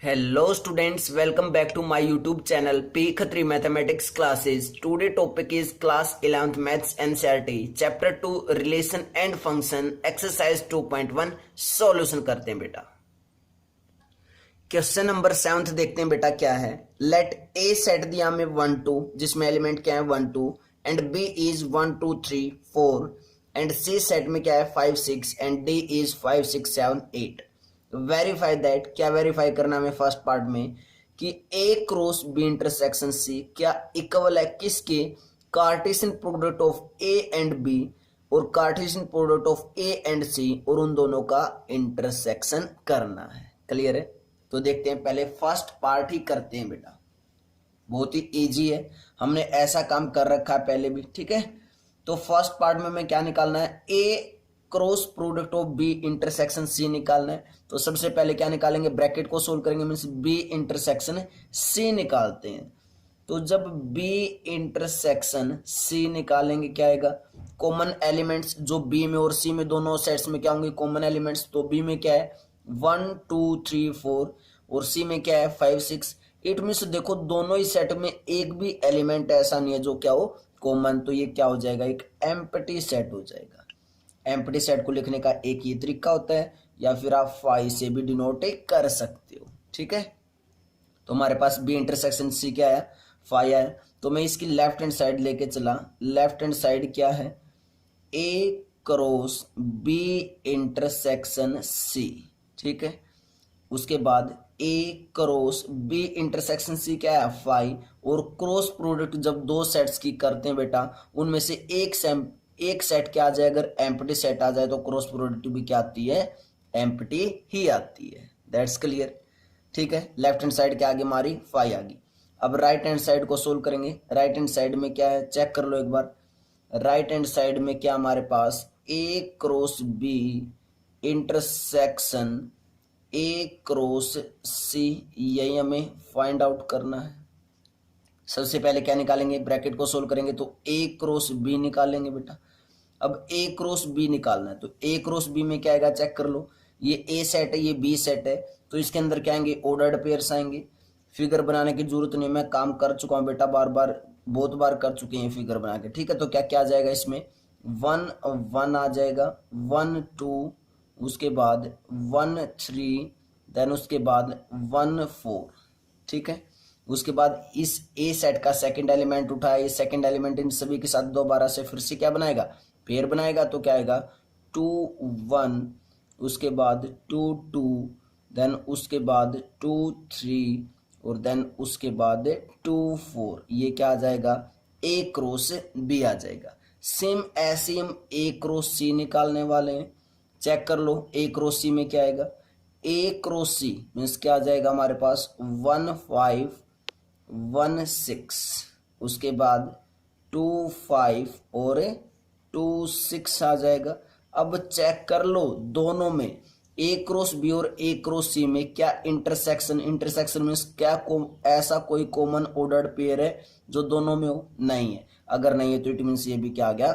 Hello students, welcome back to my YouTube channel P Khatri Mathematics Classes. Today topic is class 11th Maths NCERT Chapter 2 Relation and Function Exercise 2.1 Solution करते हैं बेटा। Question number 7 देखते हैं बेटा क्या है। Late A set दिया हमें 1 2 जिसमें एलिमेंट क्या है 1 2 and B is 1 2 3 4 and C set में क्या है 5 6 and D is 5 6 7 8। Verify that, क्या वेरीफाई करना हमें फर्स्ट पार्ट में कि A cross B intersection C क्या इक्वल है किसके, Cartesian product of A and B और Cartesian product of A and C और उन दोनों का इंटरसेक्शन करना है। क्लियर है? तो देखते हैं, पहले फर्स्ट पार्ट ही करते हैं बेटा, बहुत ही इजी है, हमने ऐसा काम कर रखा है पहले भी। ठीक है, तो फर्स्ट पार्ट में हमें क्या निकालना है, A cross product of B intersection C निकालना है। तो सबसे पहले क्या निकालेंगे, ब्रैकेट को सोल्व करेंगे, मीन्स बी इंटरसेक्शन सी निकालते हैं। तो जब बी इंटरसेक्शन सी निकालेंगे क्या आएगा, कॉमन एलिमेंट्स जो बी में और सी में दोनों सेट्स में क्या होंगे कॉमन एलिमेंट्स, तो बी में क्या है 1 2 3 4 और सी में क्या है 5 6। इट मीन्स देखो दोनों ही सेट में एक भी एलिमेंट ऐसा नहीं है जो क्या हो कॉमन, तो ये क्या हो जाएगा, एक एम्प्टी सेट हो जाएगा। एम्प्टी सेट को लिखने का एक ही तरीका होता है, या फिर आप फाई से भी डिनोट कर सकते हो। ठीक है, तो हमारे पास बी इंटरसेक्शन सी क्या है, फाई है। तो मैं इसकी लेफ्ट हैंड साइड लेके चला, लेफ्ट हैंड साइड क्या है, ए क्रॉस बी इंटरसेक्शन सी। ठीक है, उसके बाद ए क्रॉस बी इंटरसेक्शन सी क्या है फाई, और क्रॉस प्रोडक्ट जब दो सेट्स की करते हैं बेटा उनमें से एक सेट क्या आ जाए, अगर एम्प्टी सेट आ जाए तो क्रॉस प्रोडक्ट भी क्या आती है, एम्प्टी ही आती है। That's clear. ठीक है, लेफ्ट हैंड साइड क्या आगे हमारी फाई आ गई। अब राइट हैंड साइड को सोल्व करेंगे। राइट हैंड साइड में क्या है चेक कर लो एक बार। राइट हैंड साइड में क्या हमारे पास A cross B intersection A cross C, यही हमें फाइंड आउट करना है। सबसे पहले क्या निकालेंगे, ब्रैकेट को सोल्व करेंगे तो ए क्रॉस बी निकालेंगे बेटा। अब ए क्रॉस बी निकालना है, तो ए क्रॉस बी में क्या आएगा चेक कर लो, ये ए सेट है ये बी सेट है, तो इसके अंदर क्या आएंगे ऑर्डर्ड पेयर्स आएंगे। फिगर बनाने की जरूरत नहीं, मैं काम कर चुका हूँ बेटा, बार बार बहुत बार कर चुके हैं फिगर बना के। ठीक है, तो क्या क्या आ जाएगा इसमें 1 1 आ जाएगा, 1 2, उसके बाद 1 3, देन उसके बाद 1 4। ठीक है, उसके बाद इस ए सेट का सेकंड एलिमेंट उठाया, ये सेकंड एलिमेंट इन सभी के साथ दोबारा से फिर से क्या बनाएगा, पेयर बनाएगा, तो क्या आएगा 2 1, उसके बाद 2 2, देन उसके बाद 2 3 और देन उसके बाद 2 4। ये क्या आ जाएगा, ए क्रॉस बी आ जाएगा। सेम ऐसे हम ए क्रॉस सी निकालने वाले हैं। चेक कर लो ए क्रॉस सी में क्या आएगा, ए क्रॉस सी मीन्स क्या आ जाएगा हमारे पास 1 5 1 6, उसके बाद 2 5 और 2 6 आ जाएगा। अब चेक कर लो दोनों में ए क्रॉस बी और ए क्रॉस सी में क्या इंटरसेक्शन, इंटरसेक्शन मीन्स क्या ऐसा कोई कॉमन ऑर्डर्ड पेयर है जो दोनों में हो, नहीं है। अगर नहीं है तो इट मीन्स ये भी क्या आ गया,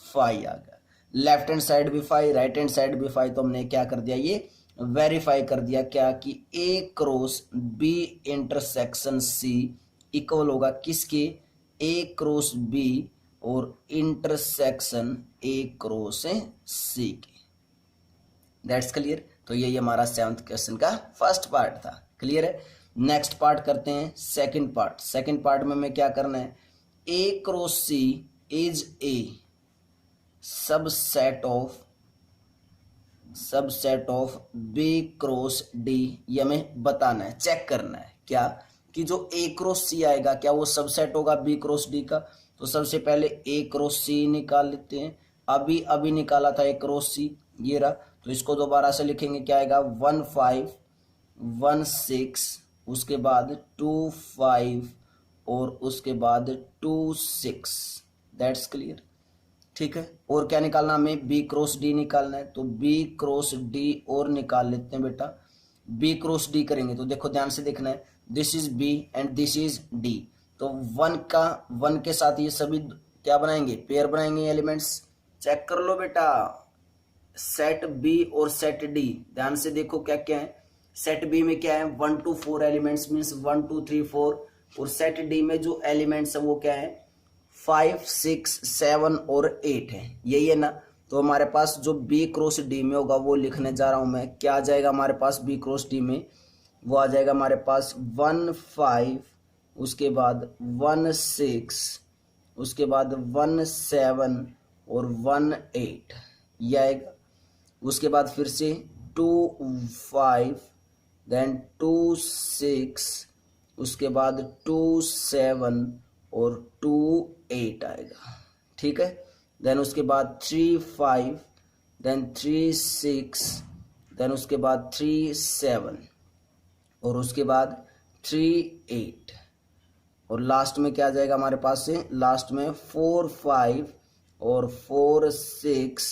फाई आ गया। लेफ्ट हैंड साइड भी फाई, राइट हैंड साइड भी फाई, तो हमने क्या कर दिया, ये वेरीफाई कर दिया क्या कि A cross B intersection C equal होगा किसके, ए क्रॉस बी और इंटरसेक्शन ए क्रॉस सी के। That's clear. तो यही हमारा 7th क्वेश्चन का फर्स्ट पार्ट था। क्लियर है, नेक्स्ट पार्ट करते हैं सेकंड पार्ट। सेकंड पार्ट में हमें क्या करना है, A cross C is a subset of B cross D, ये हमें बताना है, चेक करना है क्या कि जो ए क्रॉस सी आएगा क्या वो सबसेट होगा बी क्रॉस डी का। तो सबसे पहले ए क्रॉस सी निकाल लेते हैं, अभी निकाला था ए क्रॉस सी, ये रहा। तो इसको दोबारा से लिखेंगे, क्या आएगा 1 5 1 6, उसके बाद 2 5 और उसके बाद 2 6। That's clear. ठीक है, और क्या निकालना हमें, बी क्रॉस डी निकालना है, तो बी क्रॉस डी और निकाल लेते हैं बेटा। बी क्रॉस डी करेंगे तो देखो ध्यान से देखना है, this is B and this is D, तो 1 के साथ ये सभी क्या बनाएंगे, पेयर बनाएंगे एलिमेंट्स। चेक कर लो बेटा, सेट बी और सेट डी, ध्यान से देखो क्या क्या है, सेट बी में क्या है 1 to 4 एलिमेंट्स मीन्स 1 2 3 4, और सेट डी में जो एलिमेंट्स है वो क्या है 5 6 7 और 8 है, यही है ना। तो हमारे पास जो बी क्रॉस डी में होगा वो लिखने जा रहा हूं मैं। क्या आ जाएगा हमारे पास बी क्रॉस डी में, वो आ जाएगा हमारे पास 1 5, उसके बाद 1 6, उसके बाद 1 7 और 1 8, ये आएगा। उसके बाद फिर से 2 5, देन 2 6, उसके बाद 2 7 और 2 8 आएगा, ठीक है। देन उसके बाद 3 5, देन 3 6, देन उसके बाद 3 7 और उसके बाद 3 8, और लास्ट में क्या आ जाएगा हमारे पास से, लास्ट में 4 5 और 4 6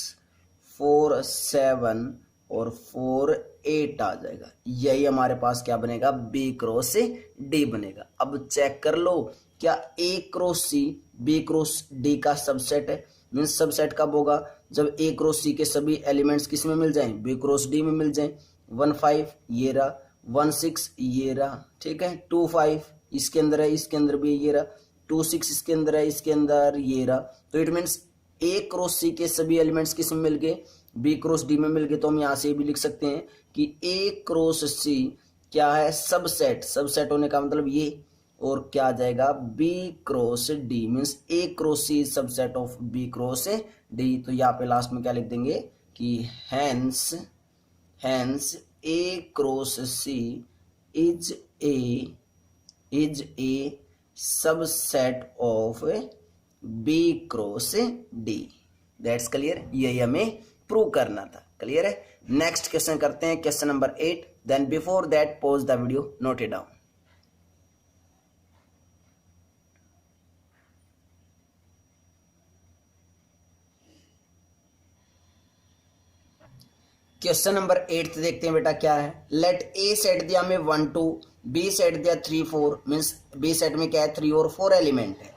4 7 और 4 8 आ जाएगा। यही हमारे पास क्या बनेगा बी क्रॉस डी बनेगा। अब चेक कर लो क्या A cross C B cross D का सबसेट है। मीन्स सबसेट कब होगा, जब ए क्रॉस सी के सभी एलिमेंट्स किस में मिल जाएं, बी क्रॉस डी में मिल जाएं। 1 5 ये रहा, 1 6 ये रहा, ठीक है। 2 5 इसके अंदर है, इसके अंदर भी ये रहा, 2 6 इसके अंदर है, इसके अंदर ये रहा। तो it means A cross C के सभी एलिमेंट्स किस में मिल गए, बी क्रॉस डी में मिल गए। तो हम यहाँ से भी लिख सकते हैं कि ए क्रॉस सी क्या है सबसेट, सबसेट होने का मतलब ये, और क्या आ जाएगा B cross D means A cross C subset of B cross D. तो यहाँ पे लास्ट में क्या लिख देंगे कि hence A cross C is a subset of B cross D. That's clear, यही हमें प्रूव करना था। क्लियर है। नेक्स्ट क्वेश्चन करते हैं, question number 8। Then before that pause the video, note it down. Question number 8 देखते हैं बेटा क्या है। लेट ए सेट दिया हमें 1 2, बी सेट दिया 3 4, मीन्स बी सेट में क्या है 3 और 4 एलिमेंट है।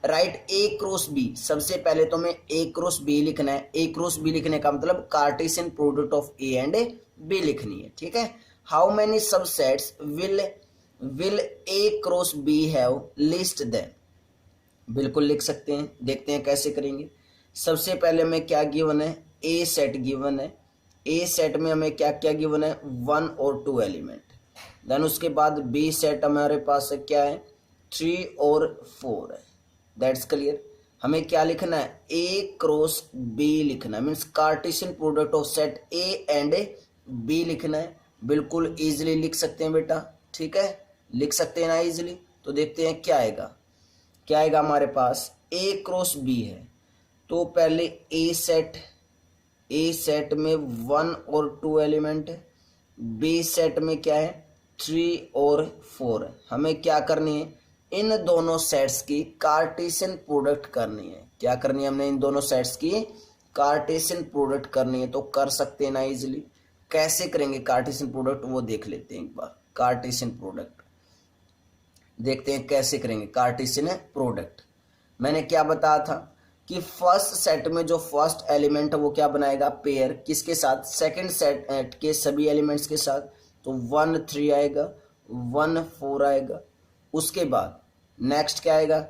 राइट ए क्रॉस बी, सबसे पहले तो हमें ए क्रॉस बी लिखना है। ए क्रॉस बी लिखने का मतलब Cartesian product of A and B लिखनी है, ठीक है। How many subsets will A cross B have, list them. बिल्कुल लिख सकते हैं, देखते हैं कैसे करेंगे। सबसे पहले हमें क्या गिवन है, ए सेट गिवन है। ए सेट में हमें क्या क्या गिवन है 1 और 2 एलिमेंट। देन उसके बाद बी सेट हमारे पास क्या है 3 और 4 है। That's clear. हमें क्या लिखना है ए क्रॉस बी लिखना है, means Cartesian product of set A and B लिखना है। बिल्कुल इजीली लिख सकते हैं बेटा, ठीक है, लिख सकते हैं ना इजीली। तो देखते हैं क्या आएगा। क्या आएगा हमारे पास ए क्रॉस बी है, तो पहले ए सेट में 1 और 2 एलिमेंट है। बी सेट में क्या है 3 और 4 है। हमें क्या करनी है इन दोनों सेट्स की कार्टेशियन प्रोडक्ट करनी है। क्या करनी है हमने इन दोनों सेट्स की कार्टेशियन प्रोडक्ट करनी है। तो कर सकते हैं ना इजीली। कैसे करेंगे कार्टेशियन प्रोडक्ट वो देख लेते हैं एक बार। कार्टेशियन प्रोडक्ट देखते हैं कैसे करेंगे कार्टेशियन प्रोडक्ट। मैंने क्या बताया था कि फर्स्ट सेट में जो फर्स्ट एलिमेंट है वो क्या बनाएगा पेयर किसके साथ, सेकंड सेट के सभी एलिमेंट्स के साथ। तो 1 3 आएगा, 1 4 आएगा। उसके बाद नेक्स्ट क्या आएगा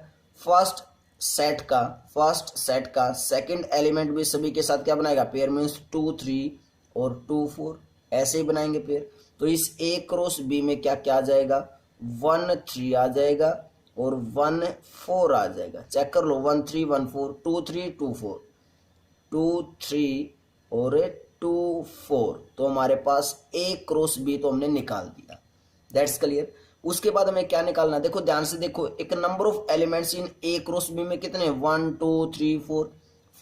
फर्स्ट सेट का सेकंड एलिमेंट भी सभी के साथ क्या बनाएगा पेयर, मीन्स 2 3 और 2 4 ऐसे ही बनाएंगे पेयर। तो इस ए क्रॉस बी में क्या क्या आ जाएगा 1 3 आ जाएगा और 1 4 आ जाएगा। चेक कर लो 1 3 1 4 2 3 2 4 2 3 और 2 4। तो हमारे पास ए क्रॉस बी तो हमने निकाल दिया। That's clear. उसके बाद हमें क्या निकालना है, देखो ध्यान से देखो, एक number of elements in A cross B में कितने 1 2 3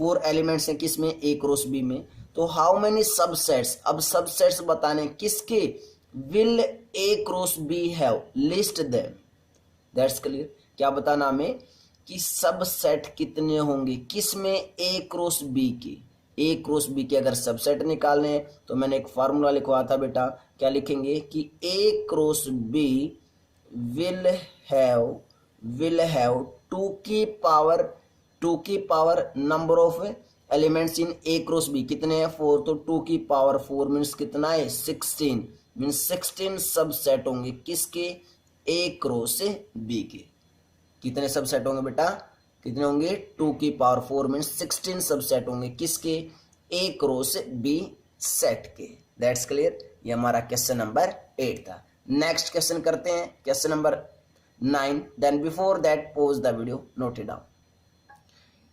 4 एलिमेंट्स हैं किसमें ए क्रॉस बी में। तो हाउ मेनी सबसेट्स, अब सबसेट्स बताने किसके, will A cross B have, list them. That's clear. क्या बताना हमें कि सबसेट कितने होंगे किसमें ए क्रॉस बी के। ए क्रॉस बी के अगर सबसेट निकालने हैं तो मैंने एक फार्मूला लिखवाया था बेटा, क्या लिखेंगे कि A cross B will have 2 की power number of elements in A cross B कितने हैं 4। तो 2 की पावर 4 मीन्स कितना है 16। मीन्स 16 सबसेट होंगे किसके, ए क्रॉस बी के। कितने सबसेट होंगे बेटा, कितने होंगे, 2 की पावर 4 मीन्स 16 सबसेट होंगे किसके, ए क्रॉस बी सेट के। That's clear. ये हमारा क्वेश्चन नंबर 8 था। नेक्स्ट क्वेश्चन करते हैं, question number 9। Then before that pause the video, note it down.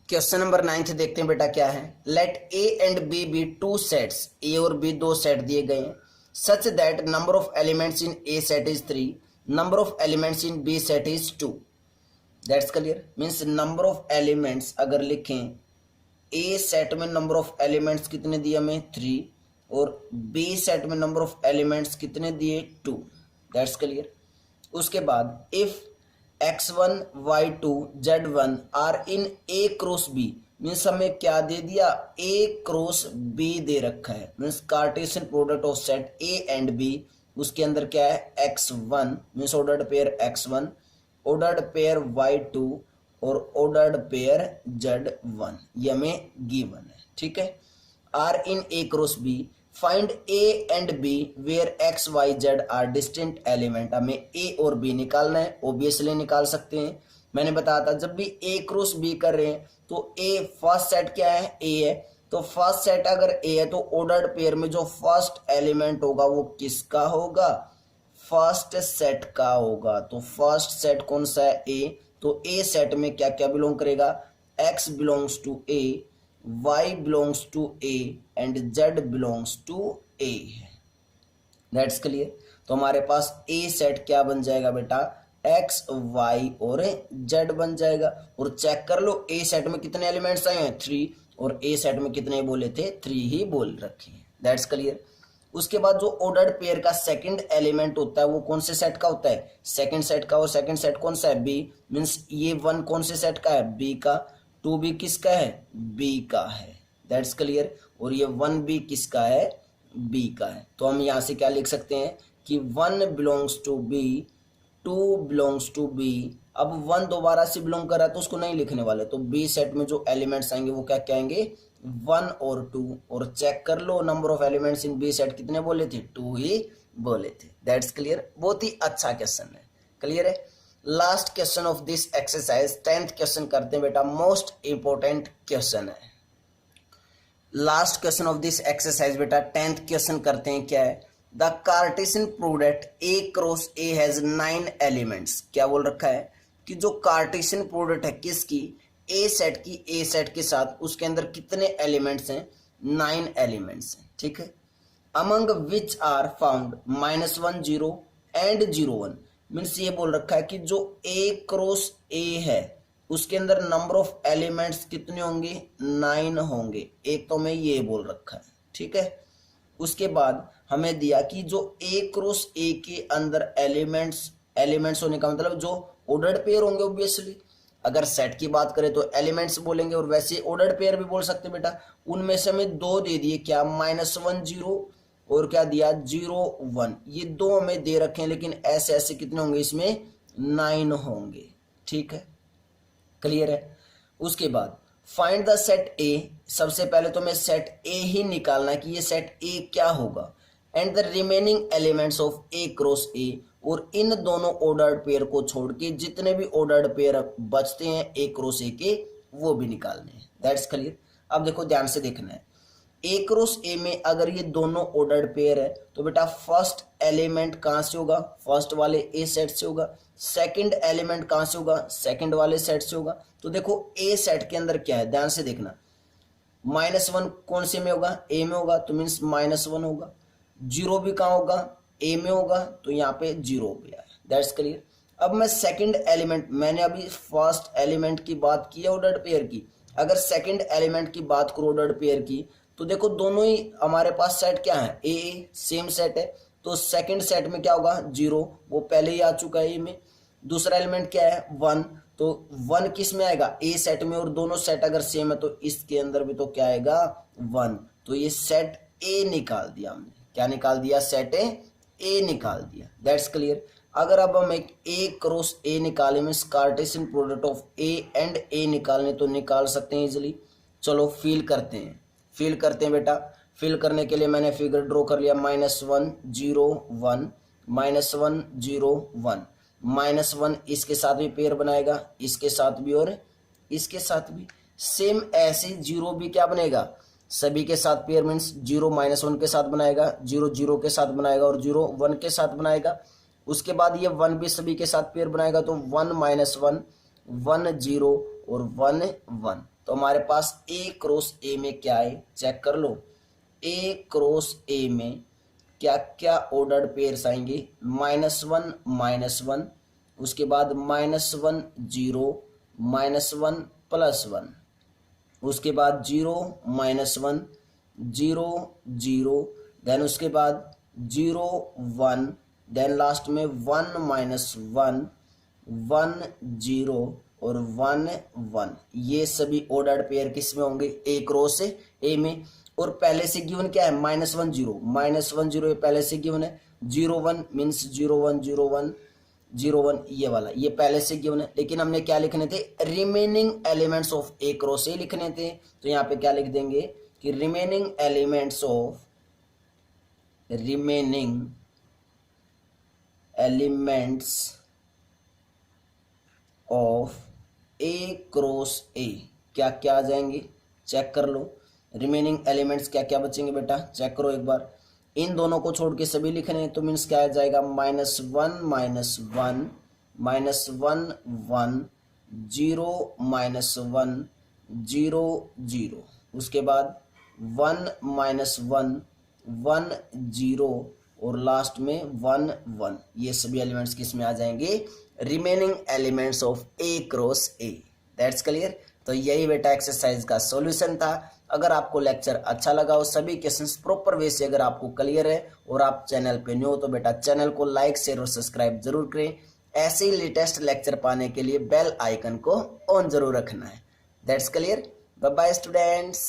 Question number 9 देखते हैं बेटा क्या है। Let A and B be two sets, A और बी दो सेट दिए गए हैं, such that number of elements in A set is 3, number of elements in B set is 2। That's clear. Means number of elements अगर लिखें, A set में number of elements कितने दिए हमें, 3, और बी सेट में नंबर ऑफ एलिमेंट्स कितने दिए, 2। That's clear. उसके बाद if x1 y2 z1 are in A cross B, means हमें क्या दे दिया, ए क्रॉस बी दे रखा है, means Cartesian product of set A and B, उसके अंदर क्या है, x1 means ordered pair x1, ordered pair y2 और ऑर्डर्ड पेयर z1, ये हमें गिवन है। ठीक है। Are in A cross B, find A and B where X Y Z are distinct element. हमें ए और बी निकालना है, ऑब्वियसली निकाल सकते हैं। मैंने बताया था जब भी ए क्रॉस बी कर रहे हैं तो ए फर्स्ट सेट क्या है, ए है, तो फर्स्ट सेट अगर ए है तो ऑर्डर्ड पेयर में जो फर्स्ट एलिमेंट होगा वो किसका होगा, फर्स्ट सेट का होगा। तो फर्स्ट सेट कौन सा है, ए, तो ए सेट में क्या क्या बिलोंग करेगा, X belongs to A, y belongs to A and Z belongs to A है। That's clear. तो हमारे पास A सेट क्या बन जाएगा बेटा, X, Y और Z बन जाएगा। और चेक कर लो A सेट में कितने एलिमेंट्स आए हैं, 3, और A सेट में कितने बोले थे, 3 ही बोल रखे हैं। That's clear. उसके बाद जो ऑर्डर्ड पेयर का सेकंड एलिमेंट होता है वो कौन से सेट का होता है, सेकंड सेट का। और सेकंड सेट कौन सा है, B, मीन्स ये 1 कौन से सेट का है, B का, 2 भी किसका है, बी का है। That's clear. और ये 1 भी किसका है, बी का है। तो हम यहां से क्या लिख सकते हैं कि 1 belongs to B, 2 belongs to B. अब 1 दोबारा से बिलोंग कर रहा है तो उसको नहीं लिखने वाले, तो बी सेट में जो एलिमेंट्स आएंगे वो क्या कहेंगे, 1 और 2। और चेक कर लो number of elements in B set कितने बोले थे, 2 ही बोले थे। That's clear. बहुत ही अच्छा क्वेश्चन है। क्लियर है। Last question of this exercise, 10th question करते हैं बेटा, मोस्ट इंपॉर्टेंट क्वेश्चन है। Last question of this exercise बेटा 10th क्वेश्चन करते हैं, क्या है, the Cartesian product A cross A has 9 elements. क्या बोल रखा है कि जो कार्टेशियन प्रोडक्ट है किसकी, ए सेट की, ए सेट के साथ उसके अंदर कितने एलिमेंट्स हैं, 9 एलिमेंट्स हैं। ठीक है। Among which are found -1 0 and 0 1, मीन्स ये बोल रखा है कि जो ए क्रॉस ए है उसके अंदर नंबर ऑफ एलिमेंट्स कितने होंगे, 9 होंगे। एक तो हमें ये बोल रखा है। ठीक है। उसके बाद हमें दिया कि जो ए क्रॉस ए के अंदर एलिमेंट्स होने का मतलब जो ऑर्डर्ड पेयर होंगे, ऑब्वियसली अगर सेट की बात करें तो एलिमेंट्स बोलेंगे, और वैसे ऑर्डर्ड पेयर भी बोल सकते बेटा। उनमें से हमें 2 दे दिए, क्या, -1 0 और क्या दिया, 0 1। ये 2 हमें दे रखे हैं, लेकिन ऐसे ऐसे कितने होंगे, इसमें 9 होंगे। ठीक है। क्लियर है। उसके बाद फाइंड द सेट ए, सबसे पहले तो हमें सेट ए ही निकालना है कि ये सेट ए क्या होगा, and the remaining elements of A cross ए, और इन दोनों ऑर्डर्ड पेयर को छोड़ के जितने भी ऑर्डर्ड पेयर बचते हैं ए क्रॉस ए के वो भी निकालने हैं। That's clear. अब देखो ध्यान से देखना है, ए क्रॉस ए में अगर ये दोनों ऑर्डर्ड पेयर है तो बेटा फर्स्ट एलिमेंट कहां से होगा, फर्स्ट वाले ए सेट से होगा। सेकंड एलिमेंट कहां से होगा, सेकंड वाले सेट से होगा। तो देखो ए सेट के अंदर क्या है, ध्यान से देखना, -1 कौन से में होगा, ए में होगा, तो मीन्स -1 होगा। 0 भी कहां होगा, ए में होगा, तो यहाँ पे 0 हो गया। That's clear. अब मैं सेकंड एलिमेंट, मैंने अभी फर्स्ट एलिमेंट की बात की है ऑर्डर्ड पेयर की, अगर सेकंड एलिमेंट की बात करो ऑर्डर्ड पेयर की, तो देखो दोनों ही हमारे पास सेट क्या है, ए सेम सेट है। तो सेकंड सेट में क्या होगा, 0, वो पहले ही आ चुका है ए में। दूसरा एलिमेंट क्या है, 1, तो 1 किस में आएगा, ए सेट में, और दोनों सेट अगर सेम है तो इसके अंदर भी तो क्या आएगा, 1। तो ये सेट ए निकाल दिया हमने। क्या निकाल दिया, सेट ए निकाल दिया। That's clear. अगर अब हम एक ए क्रॉस ए निकाले में Cartesian product of A and A निकालने तो निकाल सकते हैं इजिली। चलो फिल करते हैं बेटा। फिल करने के लिए मैंने फिगर ड्रॉ कर लिया, -1 0 1 -1 0 1 -1 इसके साथ भी पेयर बनाएगा, इसके साथ भी और इसके साथ भी। सेम ऐसे 0 भी क्या बनेगा, सभी के साथ पेयर मीन्स 0 -1 के साथ बनाएगा, 0 0 के साथ बनाएगा और 0 1 के साथ बनाएगा। उसके बाद ये 1 भी सभी के साथ पेयर बनाएगा, तो 1 -1 1 0 और 1 1। तो हमारे पास A क्रॉस A में क्या है चेक कर लो। A क्रॉस A में क्या क्या ऑर्डर्ड पेयर्स आएंगे, -1 -1, उसके बाद -1 0 -1 +1, उसके बाद 0 -1 0 0, देन उसके बाद 0 1, देन लास्ट में 1 -1 1 0 और 1 1। ये सभी ऑर्डर्ड पेयर किस में होंगे, A क्रॉस A में। और पहले से गिवन क्या है, -1 0 -1 0 ये पहले से गिवन है, 0 1 मीन्स 0 1 0 1 0 1 ये वाला ये पहले से गिवन है। लेकिन हमने क्या लिखने थे, remaining elements of A cross A लिखने थे। तो यहाँ पे क्या लिख देंगे कि remaining elements of A cross A क्या क्या आ जाएंगे चेक कर लो। रिमेनिंग एलिमेंट्स क्या क्या बचेंगे बेटा चेक करो एक बार। इन दोनों को छोड़ के सभी लिखने हैं, तो मीन्स क्या आ जाएगा, -1 -1 -1 1 0 -1 0 0, उसके बाद 1 -1 1 0 और लास्ट में 1 1। ये सभी एलिमेंट्स किस में आ जाएंगे, remaining elements of A cross A। That's clear. तो यही बेटा एक्सरसाइज का सॉल्यूशन था। अगर आपको लेक्चर अच्छा लगा हो, सभी क्वेश्चंस प्रॉपर वे से अगर आपको क्लियर है और आप चैनल पे न्यू हो, तो बेटा चैनल को लाइक शेयर और सब्सक्राइब जरूर करें। ऐसे ही लेटेस्ट लेक्चर पाने के लिए बेल आइकन को ऑन जरूर रखना है। That's clear. Bye bye students.